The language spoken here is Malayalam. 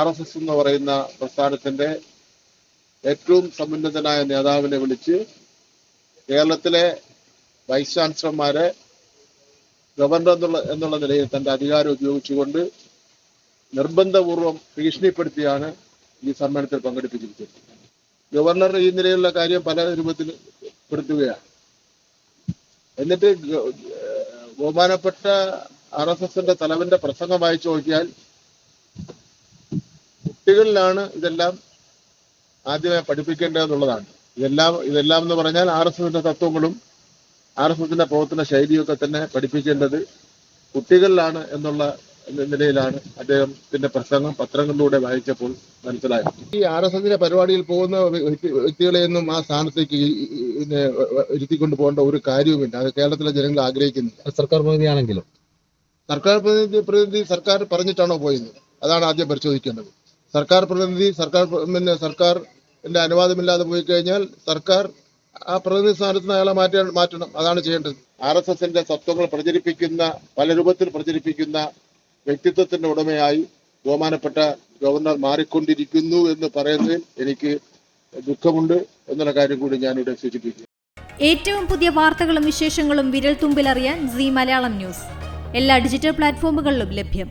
RSS എന്ന് പറയുന്ന പ്രസ്ഥാനത്തിന്റെ ഏറ്റവും സമുന്നതനായ നേതാവിനെ വിളിച്ച് കേരളത്തിലെ വൈസ് ചാൻസലർമാരെ ഗവർണർ എന്നുള്ള നിലയിൽ തന്റെ അധികാരം ഉപയോഗിച്ചുകൊണ്ട് നിർബന്ധപൂർവം ഭീഷണിപ്പെടുത്തിയാണ് ഈ സമ്മേളനത്തിൽ പങ്കെടുപ്പിച്ചിരിക്കുന്നത്. ഗവർണർ ഈ നിലയിലുള്ള കാര്യം പല രൂപത്തിൽ പെടുത്തുകയാണ്. എന്നിട്ട് ബഹുമാനപ്പെട്ട RSSന്റെ തലവന്റെ പ്രസംഗം വായിച്ചു നോക്കിയാൽ കുട്ടികളിലാണ് ഇതെല്ലാം ആദ്യമായി പഠിപ്പിക്കേണ്ടതെന്നുള്ളതാണ്. ഇതെല്ലാം എന്ന് പറഞ്ഞാൽ RSSന്റെ തത്വങ്ങളും RSSന്റെ പ്രവർത്തന ശൈലിയൊക്കെ തന്നെ പഠിപ്പിക്കേണ്ടത് കുട്ടികളിലാണ് എന്നുള്ള നിലയിലാണ് അദ്ദേഹത്തിന്റെ പ്രസംഗം പത്രങ്ങളിലൂടെ വായിച്ചപ്പോൾ മനസ്സിലായത്. ഈ RSSന്റെ പരിപാടിയിൽ പോകുന്ന വ്യക്തികളെയൊന്നും ആ സ്ഥാനത്തേക്ക് ഇരുത്തിക്കൊണ്ട് പോകേണ്ട ഒരു കാര്യവുമില്ല. അത് കേരളത്തിലെ ജനങ്ങൾ ആഗ്രഹിക്കുന്നില്ല. സർക്കാർ പ്രതിനിധിയാണെങ്കിലും സർക്കാർ പ്രതിനിധി സർക്കാർ പറഞ്ഞിട്ടാണോ പോയത്? അതാണ് ആദ്യം പരിശോധിക്കേണ്ടത്. സർക്കാർ പ്രതിനിധി സർക്കാരിന്റെ അനുവാദമില്ലാതെ പോയി കഴിഞ്ഞാൽ സർക്കാർ ആ പ്രതിനിധി സ്ഥാനത്ത് അയാളെ മാറ്റണം. അതാണ് ചെയ്യേണ്ടത്. RSSന്റെ തത്വങ്ങൾ പല രൂപത്തിൽ പ്രചരിപ്പിക്കുന്ന വ്യക്തിത്വത്തിന്റെ ഉടമയായി ബഹുമാനപ്പെട്ട ഗവർണർ മാറിക്കൊണ്ടിരിക്കുന്നു എന്ന് പറയുന്നതിൽ എനിക്ക് ദുഃഖമുണ്ട് എന്നുള്ള കാര്യം കൂടി ഞാനിവിടെ സൂചിപ്പിക്കുന്നു. ഏറ്റവും പുതിയ വാർത്തകളും വിശേഷങ്ങളും വിരൽ തുമ്പിലറിയാൻ സീ മലയാളം ന്യൂസ് എല്ലാ ഡിജിറ്റൽ പ്ലാറ്റ്ഫോമുകളിലും ലഭ്യം.